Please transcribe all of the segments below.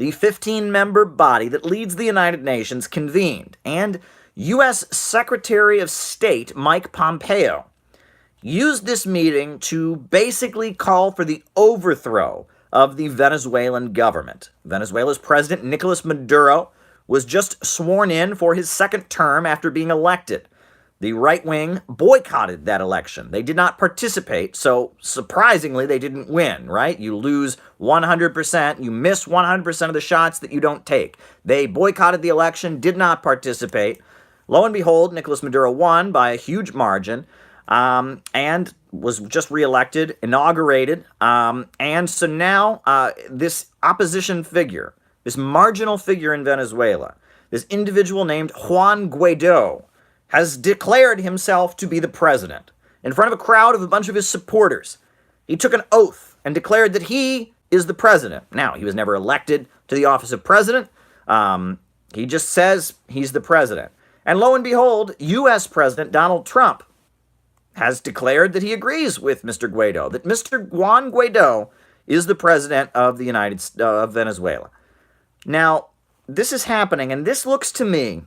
the 15-member body that leads the United Nations, convened, and U.S. Secretary of State Mike Pompeo used this meeting to basically call for the overthrow of the Venezuelan government. Venezuela's president, Nicolas Maduro, was just sworn in for his second term after being elected. The right wing boycotted that election. They did not participate, so surprisingly, they didn't win, right? You lose 100%, you miss 100% of the shots that you don't take. They boycotted the election, did not participate. Lo and behold, Nicolas Maduro won by a huge margin, and was just reelected, inaugurated. And so now this opposition figure, this marginal figure in Venezuela, this individual named Juan Guaido, has declared himself to be the president. In front of a crowd of a bunch of his supporters, he took an oath and declared that he is the president. Now, he was never elected to the office of president. He just says he's the president. And lo and behold, U.S. President Donald Trump has declared that he agrees with Mr. Guaido, that Mr. Juan Guaido is the president of of Venezuela. Now, this is happening, and this looks to me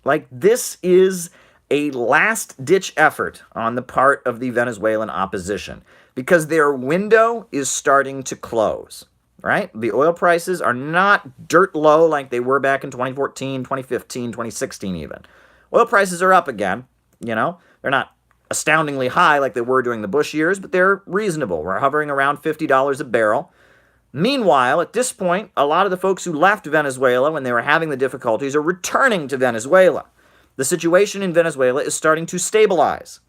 like this is a last-ditch effort on the part of the Venezuelan opposition, because their window is starting to close, right? The oil prices are not dirt low like they were back in 2014, 2015, 2016 even. Oil prices are up again, they're not astoundingly high like they were during the Bush years, but they're reasonable. We're hovering around $50 a barrel. Meanwhile, at this point, a lot of the folks who left Venezuela when they were having the difficulties are returning to Venezuela. The situation in Venezuela is starting to stabilize.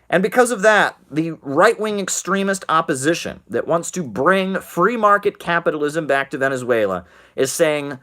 And because of that, the right-wing extremist opposition that wants to bring free market capitalism back to Venezuela is saying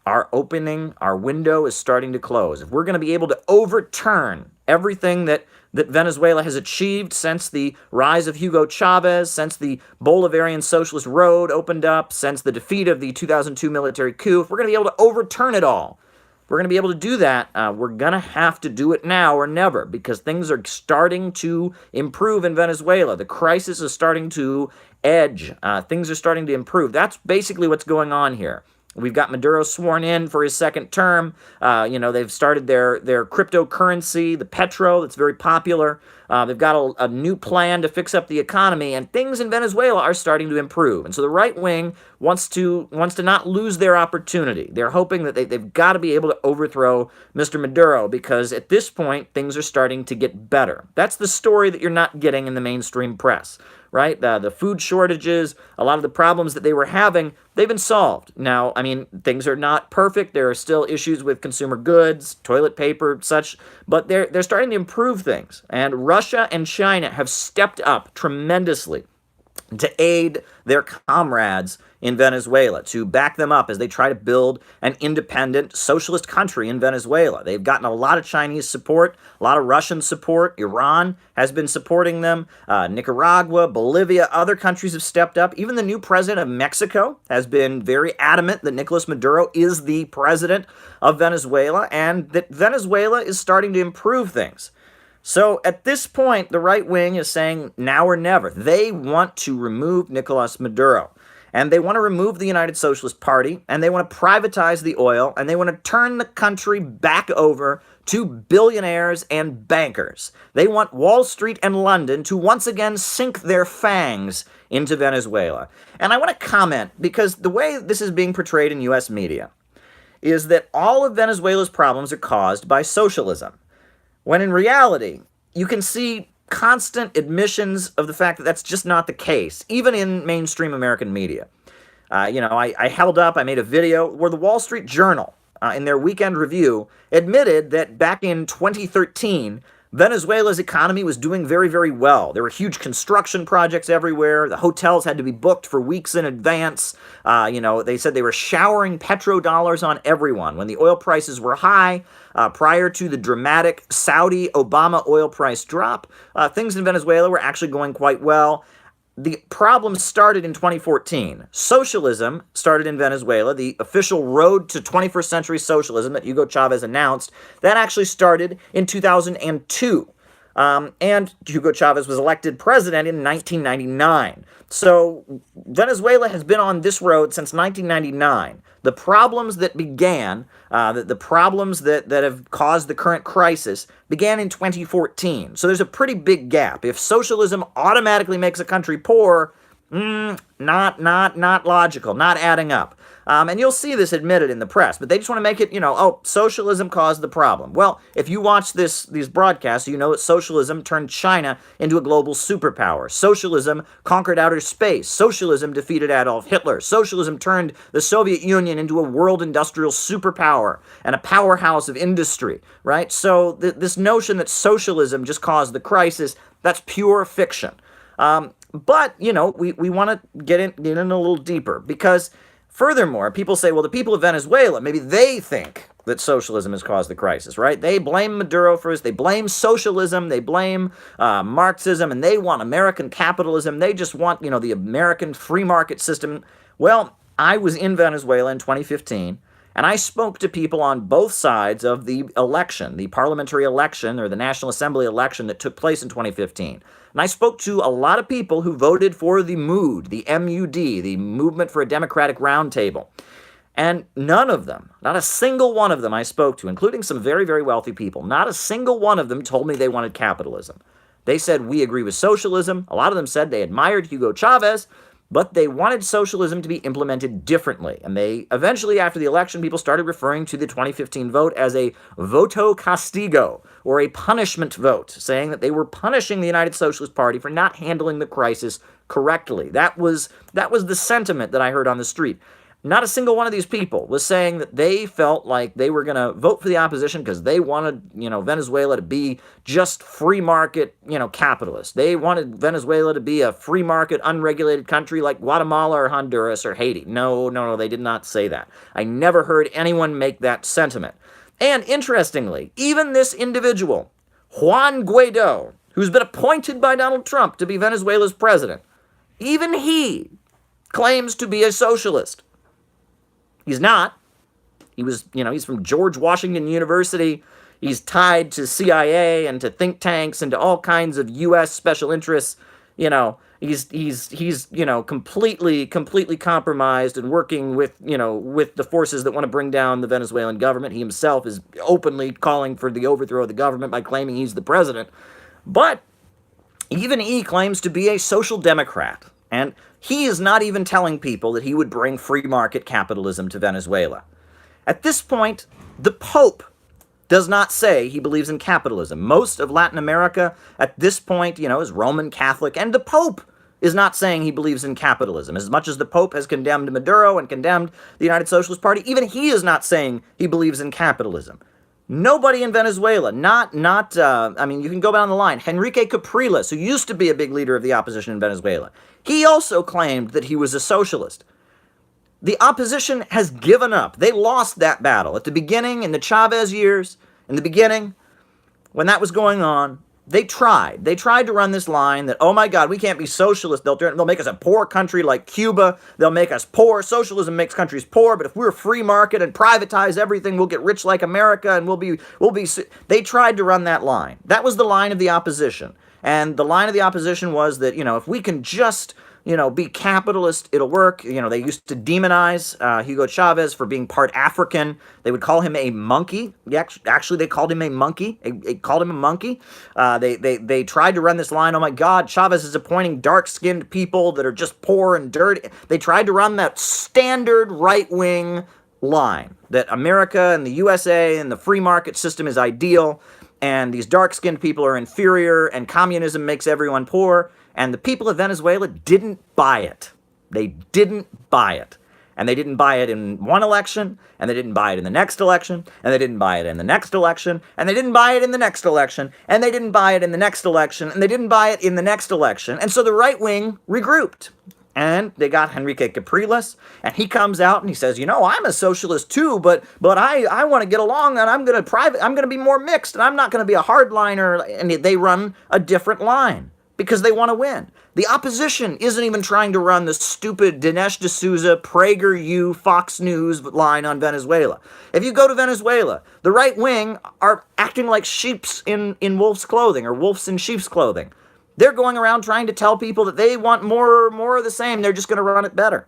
our window is starting to close. If we're going to be able to overturn everything that Venezuela has achieved since the rise of Hugo Chavez, since the Bolivarian Socialist Road opened up, since the defeat of the 2002 military coup, if we're going to be able to overturn it all, if we're going to be able to do that, we're going to have to do it now or never, because things are starting to improve in Venezuela. The crisis is starting to edge. Things are starting to improve. That's basically what's going on here. We've got Maduro sworn in for his second term. They've started their cryptocurrency, the Petro, that's very popular. They've got a new plan to fix up the economy, and things in Venezuela are starting to improve. And so the right wing wants to not lose their opportunity. They're hoping that they've got to be able to overthrow Mr. Maduro, because at this point, things are starting to get better. That's the story that you're not getting in the mainstream press, right? The food shortages, a lot of the problems that they were having, they've been solved. Now, things are not perfect. There are still issues with consumer goods, toilet paper, such, but they're starting to improve things. And Russia and China have stepped up tremendously to aid their comrades in Venezuela, to back them up as they try to build an independent socialist country in Venezuela. They've gotten a lot of Chinese support, a lot of Russian support. Iran has been supporting them. Nicaragua, Bolivia, other countries have stepped up. Even the new president of Mexico has been very adamant that Nicolas Maduro is the president of Venezuela, and that Venezuela is starting to improve things. So at this point, the right wing is saying now or never. They want to remove Nicolas Maduro, and they want to remove the United Socialist Party, and they want to privatize the oil, and they want to turn the country back over to billionaires and bankers. They want Wall Street and London to once again sink their fangs into Venezuela. And I want to comment, because the way this is being portrayed in U.S. media is that all of Venezuela's problems are caused by socialism, when in reality, you can see constant admissions of the fact that that's just not the case, even in mainstream American media. I made a video where the Wall Street Journal, in their weekend review, admitted that back in 2013, Venezuela's economy was doing very, very well. There were huge construction projects everywhere. The hotels had to be booked for weeks in advance. They said they were showering petrodollars on everyone. When the oil prices were high, prior to the dramatic Saudi-Obama oil price drop, things in Venezuela were actually going quite well. The problem started in 2014. Socialism started in Venezuela. The official road to 21st century socialism that Hugo Chavez announced, that actually started in 2002. And Hugo Chavez was elected president in 1999. So Venezuela has been on this road since 1999. The problems that began, the problems that have caused the current crisis began in 2014. So there's a pretty big gap. If socialism automatically makes a country poor, not logical, not adding up. And you'll see this admitted in the press, but they just want to make it, oh, socialism caused the problem. Well, if you watch these broadcasts, you know that socialism turned China into a global superpower. Socialism conquered outer space. Socialism defeated Adolf Hitler. Socialism turned the Soviet Union into a world industrial superpower and a powerhouse of industry, right? So this notion that socialism just caused the crisis, that's pure fiction. But, we want to get in a little deeper because, furthermore, people say, well, the people of Venezuela, maybe they think that socialism has caused the crisis, right? They blame Maduro for this. They blame socialism. They blame Marxism, and they want American capitalism. They just want, the American free market system. Well, I was in Venezuela in 2015, and I spoke to people on both sides of the election, the parliamentary election or the National Assembly election that took place in 2015. And I spoke to a lot of people who voted for the MOOD, the M-U-D, the Movement for a Democratic Roundtable. And none of them, not a single one of them I spoke to, including some very, very wealthy people, not a single one of them told me they wanted capitalism. They said, we agree with socialism. A lot of them said they admired Hugo Chavez, but they wanted socialism to be implemented differently. And they eventually, after the election, people started referring to the 2015 vote as a voto castigo, or a punishment vote, saying that they were punishing the United Socialist Party for not handling the crisis correctly. That was the sentiment that I heard on the street. Not a single one of these people was saying that they felt like they were going to vote for the opposition because they wanted, Venezuela to be just free market, capitalist. They wanted Venezuela to be a free market, unregulated country like Guatemala or Honduras or Haiti. No, they did not say that. I never heard anyone make that sentiment. And interestingly, even this individual, Juan Guaido, who's been appointed by Donald Trump to be Venezuela's president, even he claims to be a socialist. He's not. He's from George Washington University. He's tied to CIA and to think tanks and to all kinds of U.S. special interests. He's completely compromised and working with the forces that want to bring down the Venezuelan government. He himself is openly calling for the overthrow of the government by claiming he's the president. But even he claims to be a social democrat. And he is not even telling people that he would bring free market capitalism to Venezuela. At this point, the Pope does not say he believes in capitalism. Most of Latin America at this point, is Roman Catholic, and the Pope is not saying he believes in capitalism. As much as the Pope has condemned Maduro and condemned the United Socialist Party, even he is not saying he believes in capitalism. Nobody in Venezuela, you can go down the line. Enrique Capriles, who used to be a big leader of the opposition in Venezuela, he also claimed that he was a socialist. The opposition has given up. They lost that battle. At the beginning, in the Chavez years, in the beginning, when that was going on, they tried. They tried to run this line that, oh my God, we can't be socialist. They'll make us a poor country like Cuba. They'll make us poor. Socialism makes countries poor, but if we're free market and privatize everything, we'll get rich like America and we'll be. They tried to run that line. That was the line of the opposition. And the line of the opposition was that, if we can just, be capitalist, it'll work. They used to demonize Hugo Chavez for being part African. They would call him a monkey. Actually, they called him a monkey. They called him a monkey. They tried to run this line, oh my God, Chavez is appointing dark-skinned people that are just poor and dirty. They tried to run that standard right-wing line that America and the USA and the free market system is ideal, and these dark-skinned people are inferior, and communism makes everyone poor. And the people of Venezuela didn't buy it. They didn't buy it. And they didn't buy it in one election, and they didn't buy it in the next election, and they didn't buy it in the next election, and they didn't buy it in the next election, and they didn't buy it in the next election, and they didn't buy it in the next election. And so the right wing regrouped. And they got Enrique Capriles, and he comes out and he says, I'm a socialist too, but I want to get along, and I'm going to be more mixed, and I'm not going to be a hardliner. And they run a different line because they want to win. The opposition isn't even trying to run the stupid Dinesh D'Souza, PragerU, Fox News line on Venezuela. If you go to Venezuela, the right wing are acting like sheeps in wolf's clothing, or wolves in sheep's clothing. They're going around trying to tell people that they want more of the same. They're just going to run it better.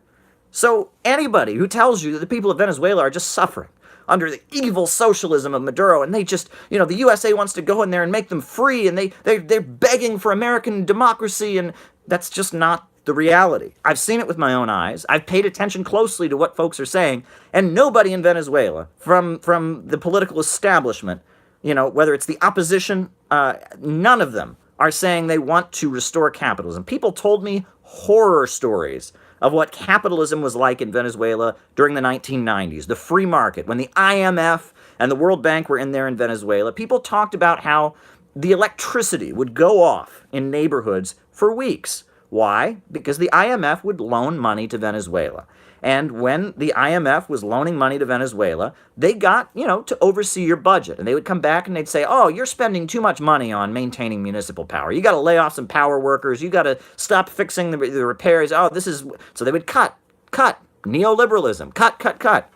So anybody who tells you that the people of Venezuela are just suffering under the evil socialism of Maduro, and they just, the USA wants to go in there and make them free, and they're begging for American democracy, and that's just not the reality. I've seen it with my own eyes. I've paid attention closely to what folks are saying, and nobody in Venezuela, from the political establishment, whether it's the opposition, none of them are saying they want to restore capitalism. People told me horror stories of what capitalism was like in Venezuela during the 1990s, the free market, when the IMF and the World Bank were in there in Venezuela. People talked about how the electricity would go off in neighborhoods for weeks. Why? Because the IMF would loan money to Venezuela. And when the IMF was loaning money to Venezuela, they got, to oversee your budget. And they would come back and they'd say, oh, you're spending too much money on maintaining municipal power. You got to lay off some power workers. You got to stop fixing the repairs. Oh, this is... So they would cut. Neoliberalism. Cut.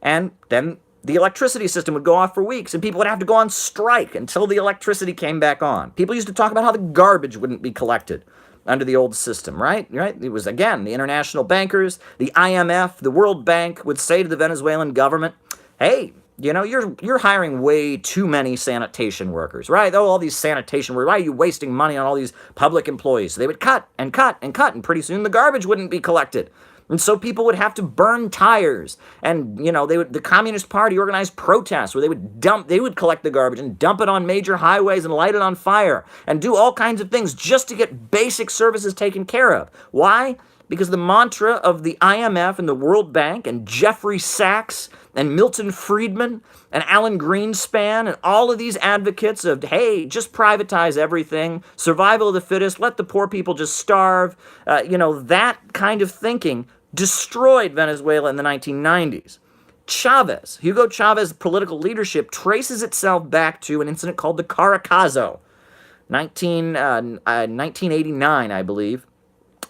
And then the electricity system would go off for weeks, and people would have to go on strike until the electricity came back on. People used to talk about how the garbage wouldn't be collected under the old system, right? It was, again, the international bankers, the IMF, the World Bank would say to the Venezuelan government, hey, you're hiring way too many sanitation workers, right? Oh, all these sanitation workers, why are you wasting money on all these public employees? So they would cut, and pretty soon the garbage wouldn't be collected. And so people would have to burn tires, and the Communist Party organized protests where they would collect the garbage and dump it on major highways and light it on fire and do all kinds of things just to get basic services taken care of. Why? Because the mantra of the IMF and the World Bank and Jeffrey Sachs and Milton Friedman and Alan Greenspan and all of these advocates of, hey, just privatize everything, survival of the fittest, let the poor people just starve, that kind of thinking destroyed Venezuela in the 1990s. Hugo Chavez's political leadership traces itself back to an incident called the Caracazo, 1989, I believe.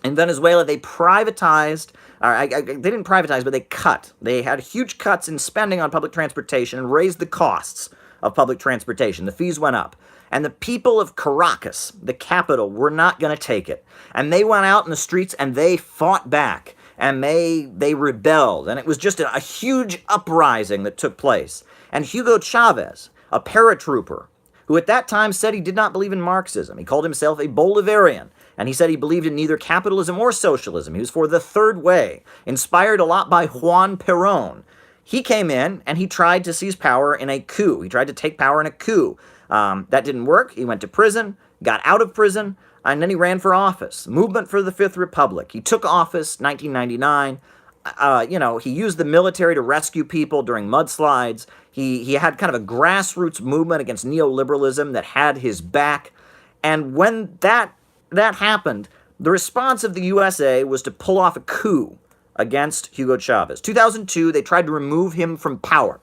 In Venezuela, they privatized, they didn't privatize, but they cut. They had huge cuts in spending on public transportation and raised the costs of public transportation. The fees went up. And the people of Caracas, the capital, were not going to take it. And they went out in the streets and they fought back. And they rebelled. And it was just a huge uprising that took place. And Hugo Chavez, a paratrooper, who at that time said he did not believe in Marxism. He called himself a Bolivarian. And he said he believed in neither capitalism or socialism. He was for the third way, inspired a lot by Juan Perón. He came in and he tried to seize power in a coup. He tried to take power in a coup. That didn't work. He went to prison, got out of prison, and then he ran for office. Movement for the Fifth Republic. He took office 1999. He used the military to rescue people during mudslides. He had kind of a grassroots movement against neoliberalism that had his back. And when that happened, the response of the USA was to pull off a coup against Hugo Chavez. 2002, they tried to remove him from power.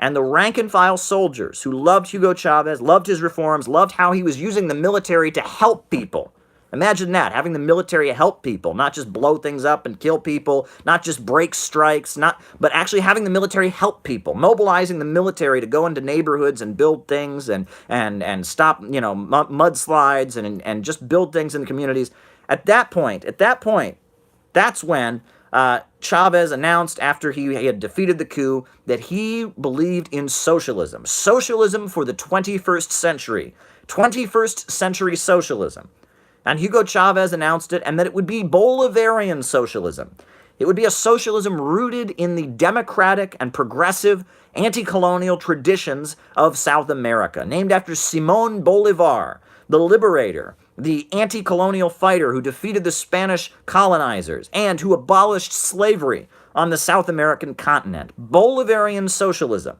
And the rank-and-file soldiers who loved Hugo Chavez, loved his reforms, loved how he was using the military to help people. Imagine that, having the military help people, not just blow things up and kill people, not just break strikes, but actually having the military help people, mobilizing the military to go into neighborhoods and build things and stop, mudslides and just build things in the communities. At that point, that's when Chavez announced, after he had defeated the coup, that he believed in socialism. Socialism for the 21st century. 21st century socialism. And Hugo Chavez announced it, and that it would be Bolivarian socialism. It would be a socialism rooted in the democratic and progressive anti-colonial traditions of South America, named after Simón Bolívar, the liberator, the anti-colonial fighter who defeated the Spanish colonizers and who abolished slavery on the South American continent. Bolivarian socialism.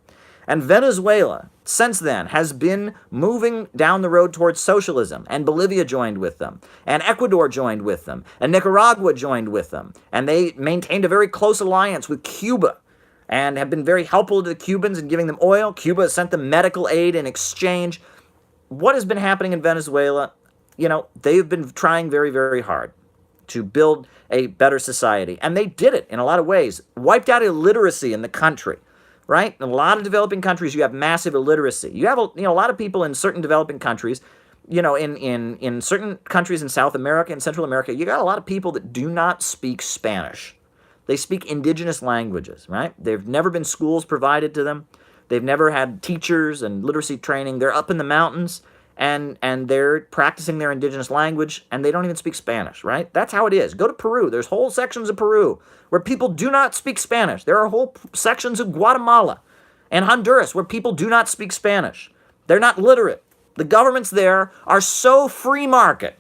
And Venezuela, since then, has been moving down the road towards socialism, and Bolivia joined with them, and Ecuador joined with them, and Nicaragua joined with them, and they maintained a very close alliance with Cuba, and have been very helpful to the Cubans in giving them oil. Cuba has sent them medical aid in exchange. What has been happening in Venezuela? They've been trying very, very hard to build a better society, and they did it in a lot of ways. Wiped out illiteracy in the country. Right? In a lot of developing countries, you have massive illiteracy. You have a lot of people in certain developing countries, in certain countries in South America and Central America, you got a lot of people that do not speak Spanish. They speak indigenous languages, right? They've never been schools provided to them. They've never had teachers and literacy training. They're up in the mountains and they're practicing their indigenous language, and they don't even speak Spanish, right? That's how it is. Go to Peru. There's whole sections of Peru where people do not speak Spanish. There are whole sections of Guatemala and Honduras where people do not speak Spanish. They're not literate. The governments there are so free market,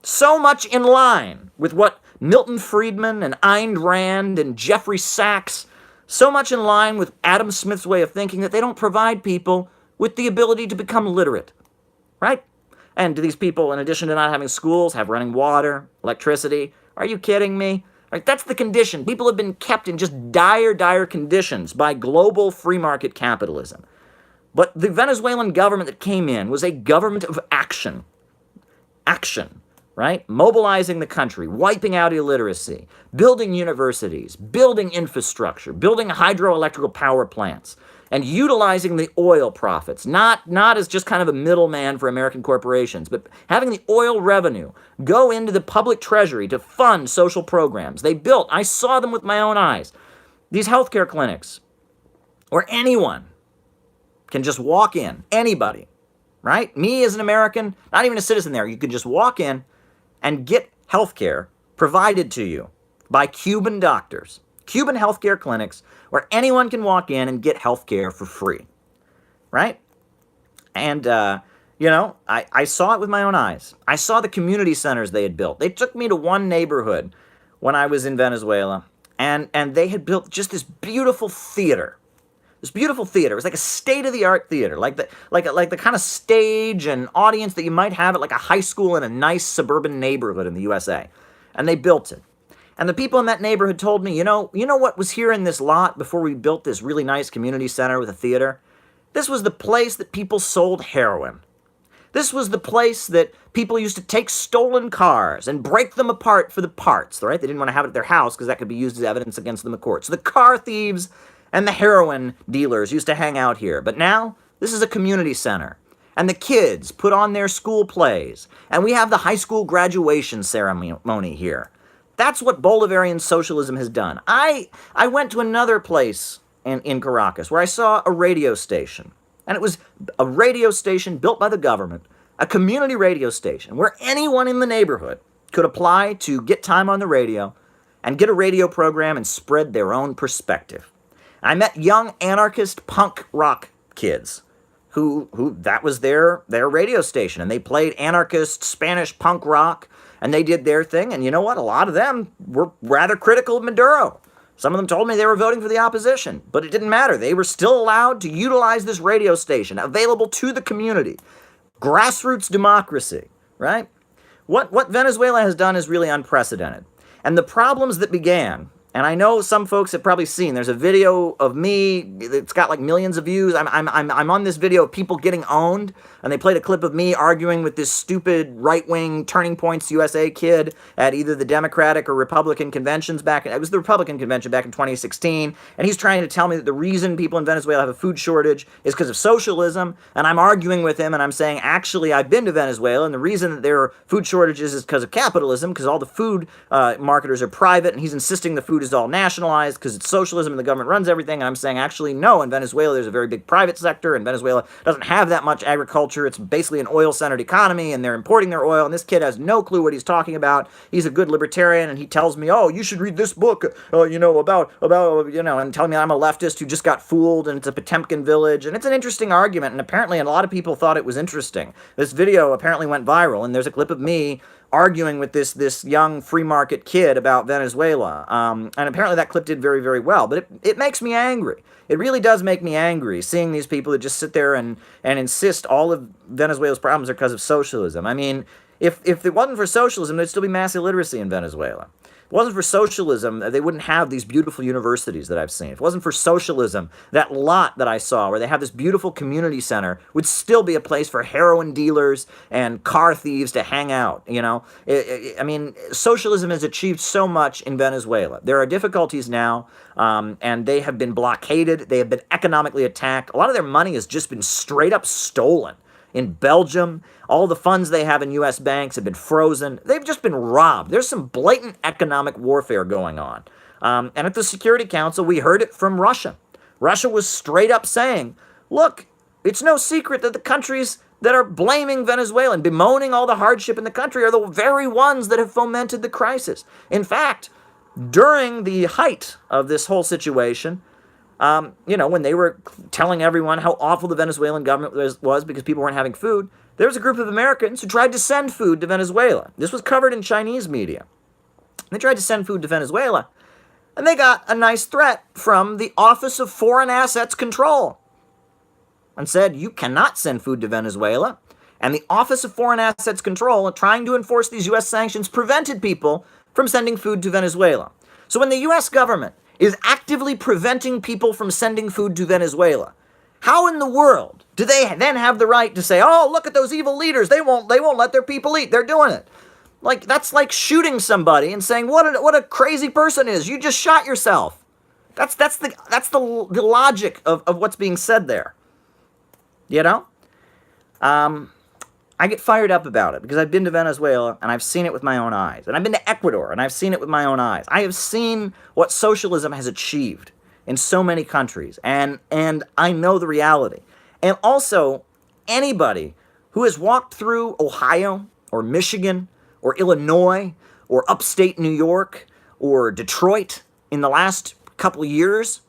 so much in line with what Milton Friedman and Ayn Rand and Jeffrey Sachs, so much in line with Adam Smith's way of thinking, that they don't provide people with the ability to become literate, right? And do these people, in addition to not having schools, have running water, electricity? Are you kidding me? Right, that's the condition. People have been kept in just dire, dire conditions by global free market capitalism. But the Venezuelan government that came in was a government of action. Action, right? Mobilizing the country, wiping out illiteracy, building universities, building infrastructure, building hydroelectrical power plants, and utilizing the oil profits, not as just kind of a middleman for American corporations, but having the oil revenue go into the public treasury to fund social programs. They built, I saw them with my own eyes, these healthcare clinics where anyone can just walk in, anybody, right? Me as an American, not even a citizen there, you can just walk in and get healthcare provided to you by Cuban doctors. Cuban healthcare clinics where anyone can walk in and get healthcare for free, right? And, I saw it with my own eyes. I saw the community centers they had built. They took me to one neighborhood when I was in Venezuela, and they had built just this beautiful theater. This beautiful theater. It was like a state-of-the-art theater, like the kind of stage and audience that you might have at like a high school in a nice suburban neighborhood in the USA. And they built it. And the people in that neighborhood told me, you know what was here in this lot before we built this really nice community center with a theater? This was the place that people sold heroin. This was the place that people used to take stolen cars and break them apart for the parts, right? They didn't want to have it at their house because that could be used as evidence against them in court. So the car thieves and the heroin dealers used to hang out here. But now, this is a community center. And the kids put on their school plays. And we have the high school graduation ceremony here. That's what Bolivarian socialism has done. I went to another place in Caracas where I saw a radio station. And it was a radio station built by the government, a community radio station where anyone in the neighborhood could apply to get time on the radio and get a radio program and spread their own perspective. I met young anarchist punk rock kids who that was their radio station, and they played anarchist Spanish punk rock, and they did their thing. And you know what? A lot of them were rather critical of Maduro. Some of them told me they were voting for the opposition, but it didn't matter. They were still allowed to utilize this radio station, available to the community. Grassroots democracy, right? What Venezuela has done is really unprecedented. And the problems that began, and I know some folks have probably seen, there's a video of me, it's got like millions of views. I'm on this video of people getting owned, and they played a clip of me arguing with this stupid right-wing Turning Points USA kid at either the Democratic or Republican conventions it was the Republican convention back in 2016, and he's trying to tell me that the reason people in Venezuela have a food shortage is because of socialism, and I'm arguing with him, and I'm saying, actually, I've been to Venezuela, and the reason that there are food shortages is because of capitalism, because all the food marketers are private, and he's insisting the food is all nationalized because it's socialism and the government runs everything. And I'm saying, actually, no, in Venezuela, there's a very big private sector, and Venezuela doesn't have that much agriculture. It's basically an oil-centered economy, and they're importing their oil, and this kid has no clue what he's talking about. He's a good libertarian, and he tells me, oh, you should read this book, about, and telling me I'm a leftist who just got fooled, and it's a Potemkin village, and it's an interesting argument, and apparently a lot of people thought it was interesting. This video apparently went viral, and there's a clip of me arguing with this young free market kid about Venezuela. And apparently that clip did very, very well. But it makes me angry. It really does make me angry seeing these people that just sit there and insist all of Venezuela's problems are because of socialism. I mean, if it wasn't for socialism, there'd still be mass illiteracy in Venezuela. If it wasn't for socialism, they wouldn't have these beautiful universities that I've seen. If it wasn't for socialism, that lot that I saw where they have this beautiful community center would still be a place for heroin dealers and car thieves to hang out, I mean, socialism has achieved so much in Venezuela. There are difficulties now, and they have been blockaded. They have been economically attacked. A lot of their money has just been straight up stolen. In Belgium, all the funds they have in U.S. banks have been frozen. They've just been robbed. There's some blatant economic warfare going on. And at the Security Council, we heard it from Russia. Russia was straight up saying, look, it's no secret that the countries that are blaming Venezuela and bemoaning all the hardship in the country are the very ones that have fomented the crisis. In fact, during the height of this whole situation, when they were telling everyone how awful the Venezuelan government was because people weren't having food, there was a group of Americans who tried to send food to Venezuela. This was covered in Chinese media. They tried to send food to Venezuela, and they got a nice threat from the Office of Foreign Assets Control and said, you cannot send food to Venezuela. And the Office of Foreign Assets Control, trying to enforce these U.S. sanctions, prevented people from sending food to Venezuela. So when the U.S. government is actively preventing people from sending food to Venezuela, how in the world do they then have the right to say, oh, look at those evil leaders, they won't let their people eat, they're doing it? Like, that's like shooting somebody and saying, what a crazy person is, you just shot yourself. That's the logic of what's being said there. You know? I get fired up about it because I've been to Venezuela and I've seen it with my own eyes. And I've been to Ecuador and I've seen it with my own eyes. I have seen what socialism has achieved in so many countries. And I know the reality. And also, anybody who has walked through Ohio or Michigan or Illinois or upstate New York or Detroit in the last couple of years,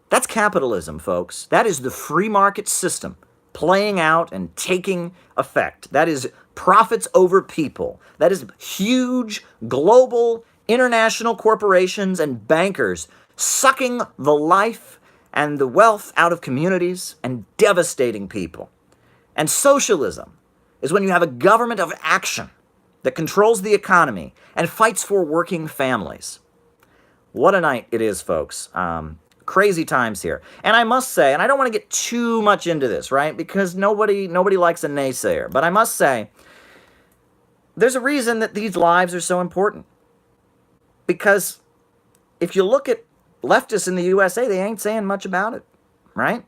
that's capitalism, folks. That is the free market system playing out and taking effect. That is profits over people. That is huge global international corporations and bankers sucking the life and the wealth out of communities and devastating people. And socialism is when you have a government of action that controls the economy and fights for working families. What a night it is, folks. Crazy times here. And I must say, and I don't want to get too much into this, right? Because nobody likes a naysayer. But I must say, there's a reason that these lives are so important. Because if you look at leftists in the USA, they ain't saying much about it, right?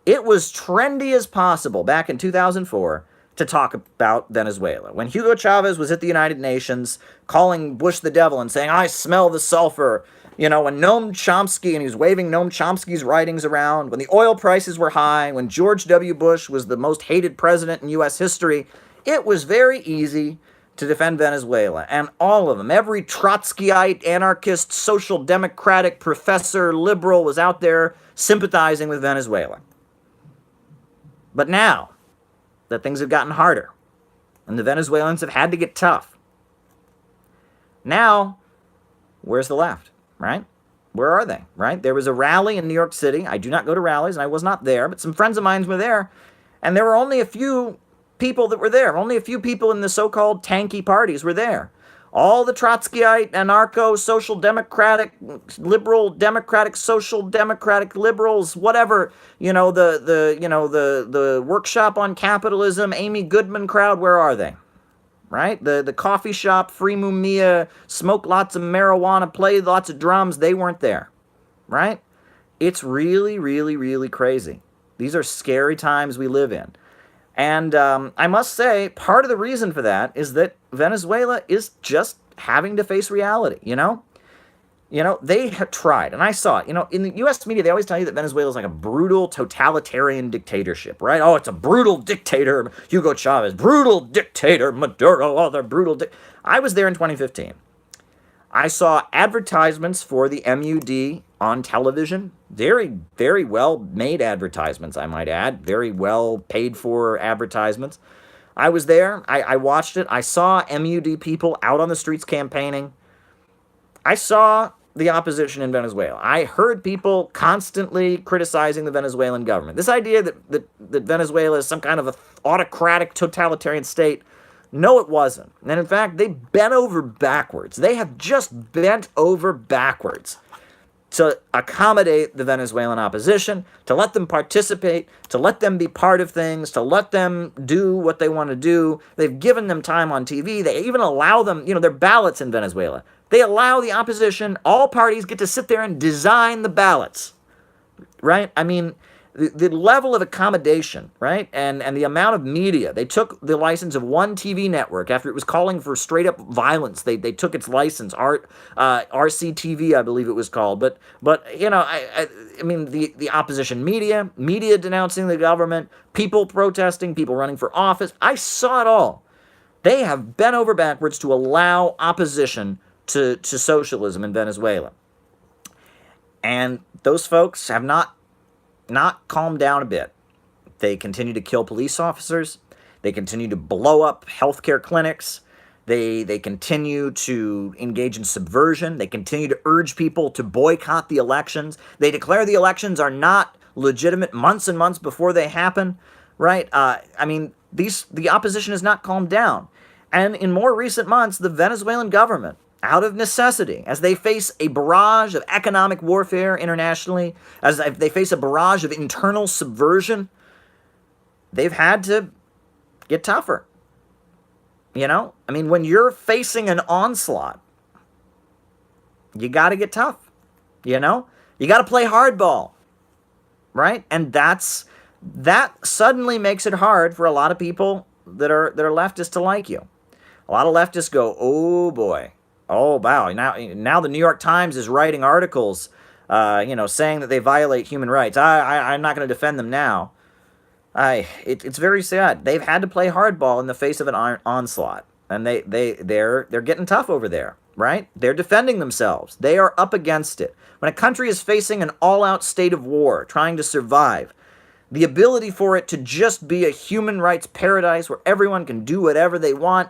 It was trendy as possible back in 2004 to talk about Venezuela. When Hugo Chavez was at the United Nations calling Bush the devil and saying, I smell the sulfur, when Noam Chomsky, and he was waving Noam Chomsky's writings around, when the oil prices were high, when George W. Bush was the most hated president in U.S. history, it was very easy to defend Venezuela. And all of them, every Trotskyite, anarchist, social democratic, professor, liberal was out there sympathizing with Venezuela. But now that things have gotten harder and the Venezuelans have had to get tough, now, where's the left? Right? Where are they? Right? There was a rally in New York City. I do not go to rallies, and I was not there, but some friends of mine were there, and there were only a few people that were there. Only a few people in the so-called tanky parties were there. All the Trotskyite, anarcho, social democratic, liberal, democratic, social democratic liberals, whatever, the workshop on capitalism, Amy Goodman crowd, where are they? Right? The coffee shop, free mumia, smoke lots of marijuana, play lots of drums, they weren't there. Right? It's really, really, really crazy. These are scary times we live in. And I must say, part of the reason for that is that Venezuela is just having to face reality, they have tried, and I saw it, in the U.S. media, they always tell you that Venezuela is like a brutal, totalitarian dictatorship, right? Oh, it's a brutal dictator, Hugo Chavez, brutal dictator, Maduro, oh, they're brutal. I was there in 2015. I saw advertisements for the MUD on television, very, very well-made advertisements, I might add, very well paid-for advertisements. I was there, I watched it, I saw MUD people out on the streets campaigning. I saw the opposition in Venezuela. I heard people constantly criticizing the Venezuelan government. This idea that Venezuela is some kind of an autocratic, totalitarian state, no, it wasn't. And in fact, they bent over backwards. They have just bent over backwards to accommodate the Venezuelan opposition, to let them participate, to let them be part of things, to let them do what they want to do. They've given them time on TV. They even allow them, their ballots in Venezuela. They allow the opposition, all parties get to sit there and design the ballots, right? I mean, the level of accommodation, right, and the amount of media. They took the license of one TV network after it was calling for straight-up violence. They took its license, RCTV, I believe it was called. But I mean, the opposition media denouncing the government, people protesting, people running for office. I saw it all. They have bent over backwards to allow opposition to socialism in Venezuela. And those folks have not calmed down a bit. They continue to kill police officers. They continue to blow up healthcare clinics. They continue to engage in subversion. They continue to urge people to boycott the elections. They declare the elections are not legitimate months and months before they happen, right? I mean, the opposition has not calmed down. And in more recent months, the Venezuelan government, out of necessity, as they face a barrage of economic warfare internationally, as they face a barrage of internal subversion, they've had to get tougher. You know? I mean, when you're facing an onslaught, you got to get tough. You know? You got to play hardball. Right? And that suddenly makes it hard for a lot of people that are leftists to like you. A lot of leftists go, oh boy. Oh, wow. Now the New York Times is writing articles, saying that they violate human rights. I'm not going to defend them now. It's very sad. They've had to play hardball in the face of an onslaught. And they're getting tough over there, right? They're defending themselves. They are up against it. When a country is facing an all-out state of war, trying to survive, the ability for it to just be a human rights paradise where everyone can do whatever they want,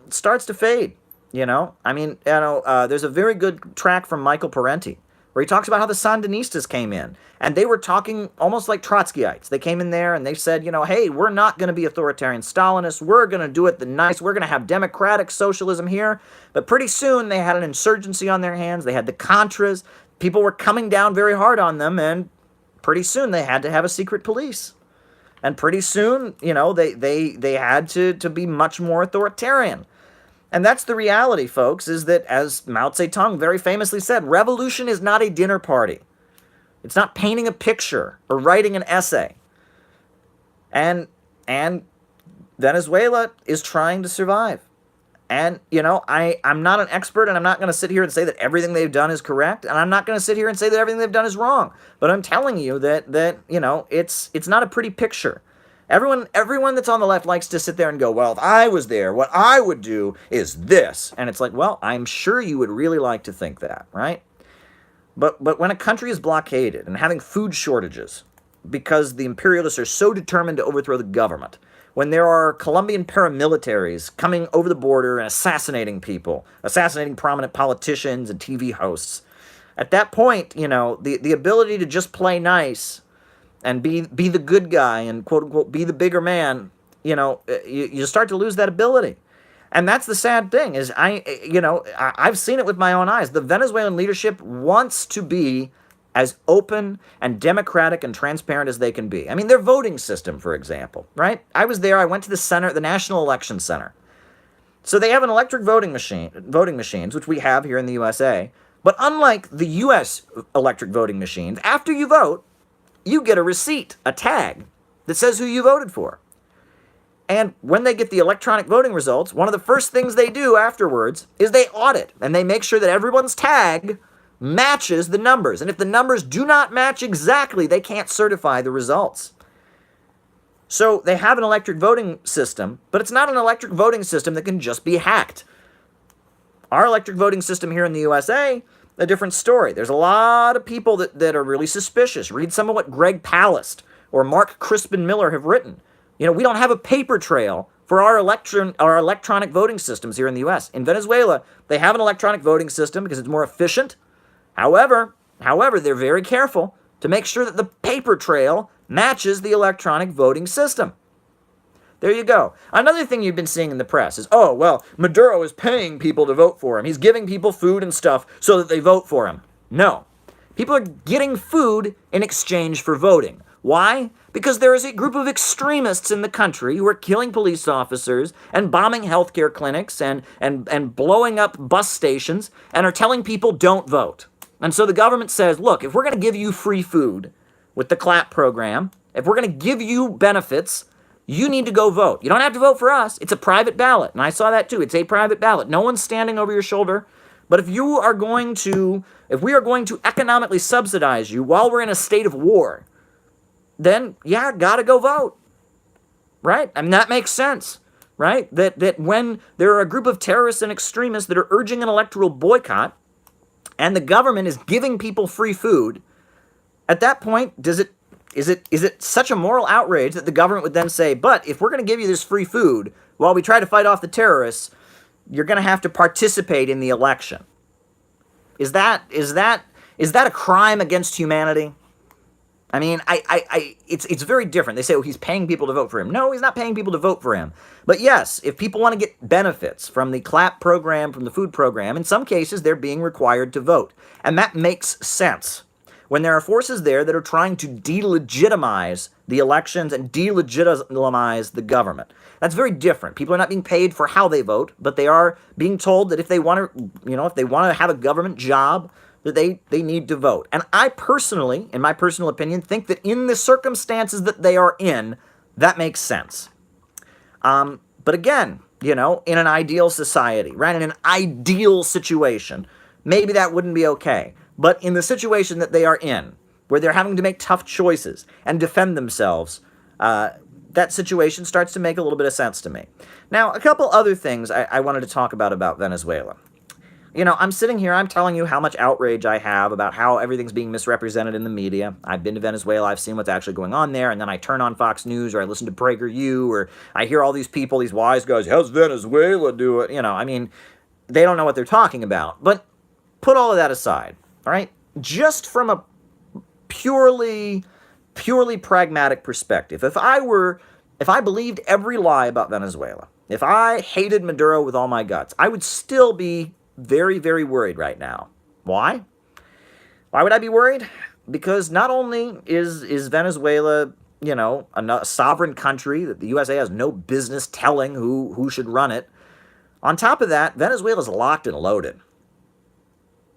starts to fade. I mean, there's a very good track from Michael Parenti where he talks about how the Sandinistas came in, and they were talking almost like Trotskyites. They came in there and they said, hey, we're not going to be authoritarian Stalinists. We're going to do it the nice. We're going to have democratic socialism here. But pretty soon they had an insurgency on their hands. They had the Contras. People were coming down very hard on them, and pretty soon they had to have a secret police. And pretty soon, they had to be much more authoritarian. And that's the reality, folks, is that, as Mao Zedong very famously said, revolution is not a dinner party. It's not painting a picture or writing an essay. And Venezuela is trying to survive. And, I'm not an expert, and I'm not going to sit here and say that everything they've done is correct, and I'm not going to sit here and say that everything they've done is wrong. But I'm telling you that it's not a pretty picture. Everyone that's on the left likes to sit there and go, well, if I was there, what I would do is this. And it's like, well, I'm sure you would really like to think that, right? But when a country is blockaded and having food shortages because the imperialists are so determined to overthrow the government, when there are Colombian paramilitaries coming over the border and assassinating people, assassinating prominent politicians and TV hosts, at that point, the ability to just play nice and be the good guy and, quote unquote, be the bigger man, you start to lose that ability. And that's the sad thing, is I've seen it with my own eyes. The Venezuelan leadership wants to be as open and democratic and transparent as they can be. I mean, their voting system, for example, right? I was there. I went to the National Election Center. So they have an electric voting machines, which we have here in the USA. But unlike the US electric voting machines, after you vote, you get a receipt, a tag, that says who you voted for. And when they get the electronic voting results, one of the first things they do afterwards is they audit, and they make sure that everyone's tag matches the numbers. And if the numbers do not match exactly, they can't certify the results. So they have an electric voting system, but it's not an electric voting system that can just be hacked. Our electric voting system here in the USA, a different story. There's a lot of people that are really suspicious. Read some of what Greg Palast or Mark Crispin Miller have written. We don't have a paper trail for our electronic voting systems here in the U.S. In Venezuela, they have an electronic voting system because it's more efficient. However, they're very careful to make sure that the paper trail matches the electronic voting system. There you go. Another thing you've been seeing in the press is, oh, well, Maduro is paying people to vote for him. He's giving people food and stuff so that they vote for him. No. People are getting food in exchange for voting. Why? Because there is a group of extremists in the country who are killing police officers and bombing healthcare clinics and blowing up bus stations and are telling people don't vote. And so the government says, look, if we're going to give you free food, with the CLAP program, if we're going to give you benefits, you need to go vote. You don't have to vote for us. It's a private ballot. And I saw that too. It's a private ballot. No one's standing over your shoulder. But if we are going to economically subsidize you while we're in a state of war, then yeah, gotta go vote. Right? I mean, that makes sense. Right? That when there are a group of terrorists and extremists that are urging an electoral boycott, and the government is giving people free food, at that point, is it such a moral outrage that the government would then say, but if we're going to give you this free food while we try to fight off the terrorists, you're going to have to participate in the election? Is that a crime against humanity? I mean, it's very different. They say, oh, he's paying people to vote for him. No, he's not paying people to vote for him. But yes, if people want to get benefits from the CLAP program, from the food program, in some cases, they're being required to vote. And that makes sense. When there are forces there that are trying to delegitimize the elections and delegitimize the government. That's very different. People are not being paid for how they vote, but they are being told that if they want to have a government job, that they need to vote. And I personally, in my personal opinion, think that in the circumstances that they are in, that makes sense. But again, in an ideal society, right, in an ideal situation, maybe that wouldn't be okay. But in the situation that they are in, where they're having to make tough choices and defend themselves, that situation starts to make a little bit of sense to me. Now, a couple other things I wanted to talk about Venezuela. I'm sitting here, I'm telling you how much outrage I have about how everything's being misrepresented in the media. I've been to Venezuela, I've seen what's actually going on there, and then I turn on Fox News, or I listen to PragerU, or I hear all these people, these wise guys, how's Venezuela do it? I mean, they don't know what they're talking about. But put all of that aside, all right? Just from a purely pragmatic perspective, if I believed every lie about Venezuela, if I hated Maduro with all my guts, I would still be very, very worried right now. Why? Why would I be worried? Because not only is Venezuela, a sovereign country that the USA has no business telling who should run it, on top of that, Venezuela's locked and loaded.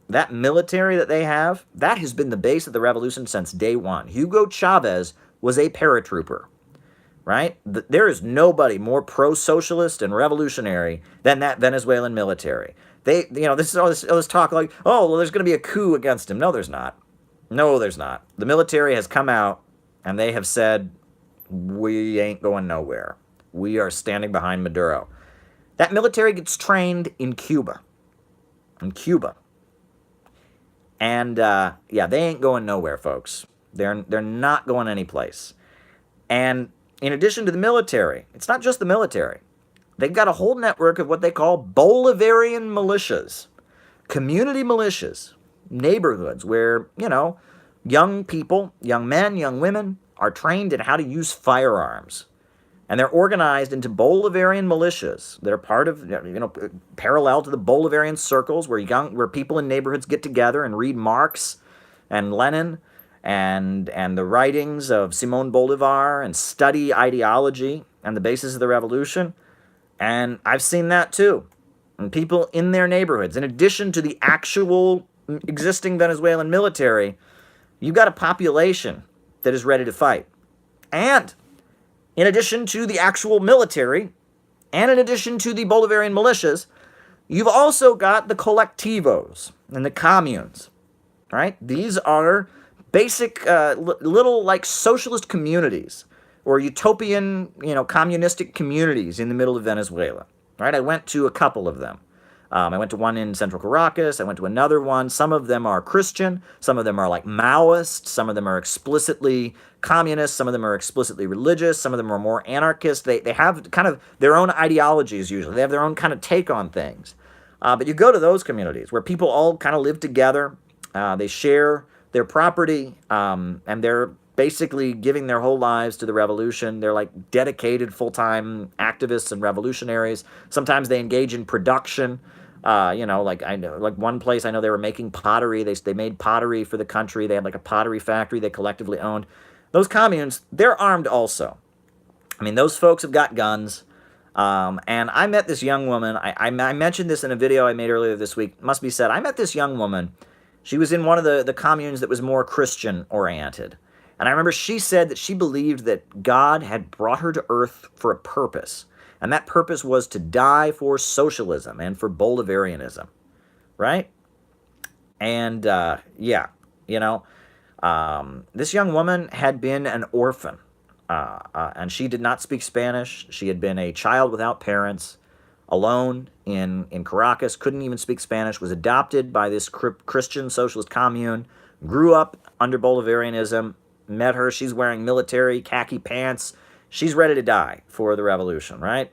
That military that they have, that has been the base of the revolution since day one. Hugo Chavez was a paratrooper, right? There is nobody more pro-socialist and revolutionary than that Venezuelan military. This is all this talk like, oh, well, there's going to be a coup against him. No, there's not. No, there's not. The military has come out, and they have said, we ain't going nowhere. We are standing behind Maduro. That military gets trained in Cuba. And, they ain't going nowhere, folks. They're not going anyplace. And in addition to the military, it's not just the military. They've got a whole network of what they call Bolivarian militias, community militias, neighborhoods where, young people, young men, young women are trained in how to use firearms. And they're organized into Bolivarian militias that are part of, parallel to the Bolivarian circles where people in neighborhoods get together and read Marx and Lenin and the writings of Simon Bolivar and study ideology and the basis of the revolution. And I've seen that too. And people in their neighborhoods, in addition to the actual existing Venezuelan military, you've got a population that is ready to fight. And in addition to the actual military, and in addition to the Bolivarian militias, you've also got the colectivos and the communes, right? These are basic little like socialist communities or utopian, communistic communities in the middle of Venezuela, right? I went to a couple of them. I went to one in central Caracas. I went to another one. Some of them are Christian. Some of them are like Maoist. Some of them are explicitly communist. Some of them are explicitly religious. Some of them are more anarchist. They have kind of their own ideologies usually. They have their own kind of take on things. But you go to those communities where people all kind of live together. They share their property, and they're basically giving their whole lives to the revolution. They're like dedicated full-time activists and revolutionaries. Sometimes they engage in production. Like one place I know they were making pottery. They made pottery for the country. They had like a pottery factory they collectively owned. Those communes, they're armed also. I mean, those folks have got guns. And I met this young woman. I mentioned this in a video I made earlier this week. It must be said, I met this young woman. She was in one of the communes that was more Christian oriented. And I remember she said that she believed that God had brought her to Earth for a purpose. And that purpose was to die for socialism and for Bolivarianism, right? And yeah, you know, this young woman had been an orphan, and she did not speak Spanish. She had been a child without parents, alone in Caracas, couldn't even speak Spanish, was adopted by this Christian socialist commune, grew up under Bolivarianism, met her. She's wearing military khaki pants. She's ready to die for the revolution, right?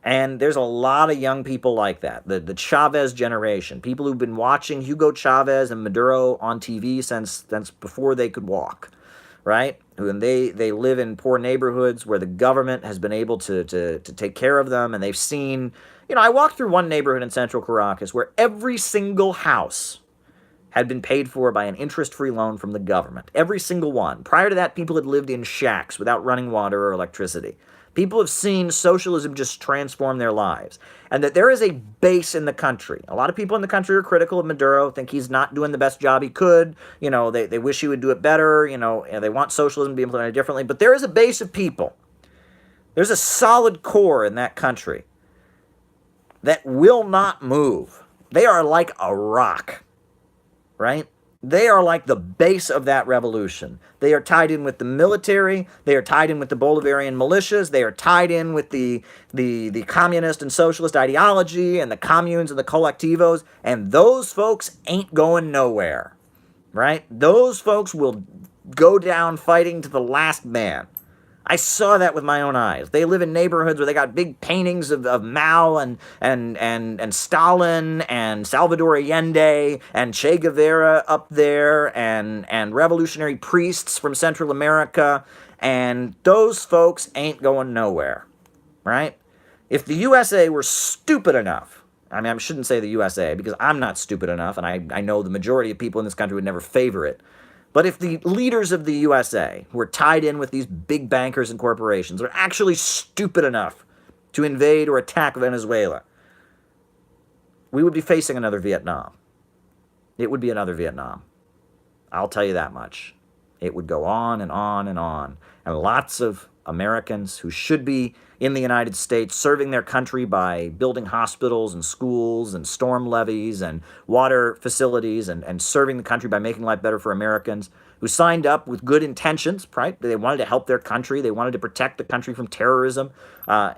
And there's a lot of young people like that. The Chavez generation, people who've been watching Hugo Chavez and Maduro on TV since before they could walk, right? And they live in poor neighborhoods where the government has been able to take care of them, and they've seen, I walked through one neighborhood in central Caracas where every single house had been paid for by an interest-free loan from the government. Every single one. Prior to that, people had lived in shacks without running water or electricity. People have seen socialism just transform their lives. And that there is a base in the country. A lot of people in the country are critical of Maduro, think he's not doing the best job he could. They wish he would do it better. They want socialism to be implemented differently. But there is a base of people. There's a solid core in that country that will not move. They are like a rock, right? They are like the base of that revolution. They are tied in with the military. They are tied in with the Bolivarian militias. They are tied in with the communist and socialist ideology and the communes and the colectivos. And those folks ain't going nowhere, right? Those folks will go down fighting to the last man. I saw that with my own eyes. They live in neighborhoods where they got big paintings of Mao and Stalin and Salvador Allende and Che Guevara up there and revolutionary priests from Central America. And those folks ain't going nowhere, right? If the USA were stupid enough, I shouldn't say the USA because I'm not stupid enough, and I know the majority of people in this country would never favor it. But if the leaders of the USA, who are tied in with these big bankers and corporations, are actually stupid enough to invade or attack Venezuela, we would be facing another Vietnam. It would be another Vietnam. I'll tell you that much. It would go on and on and on. And lots of Americans who should be in the United States serving their country by building hospitals and schools and storm levees and water facilities and serving the country by making life better for Americans, who signed up with good intentions, right? They wanted to help their country. They wanted to protect the country from terrorism. A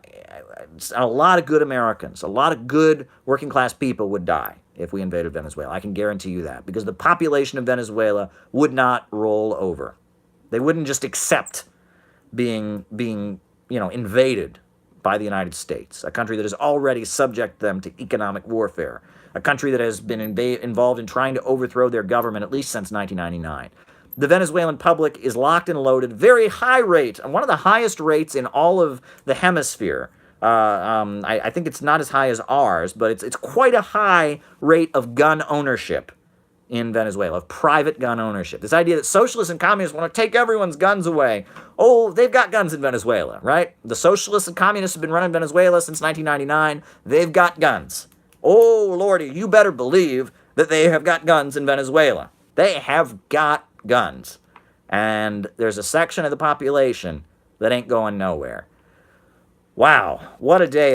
lot of good Americans, a lot of good working class people would die if we invaded Venezuela. I can guarantee you that, because the population of Venezuela would not roll over. They wouldn't just accept being invaded by the United States, a country that has already subjected them to economic warfare, a country that has been involved in trying to overthrow their government at least since 1999. The Venezuelan public is locked and loaded, very high rate, and one of the highest rates in all of the hemisphere. I think it's not as high as ours, but it's quite a high rate of gun ownership in Venezuela, of private gun ownership. This idea that socialists and communists want to take everyone's guns away. Oh, they've got guns in Venezuela, right? The socialists and communists have been running Venezuela since 1999. They've got guns. Oh, Lordy, you better believe that they have got guns in Venezuela. They have got guns. And there's a section of the population that ain't going nowhere. Wow, what a day.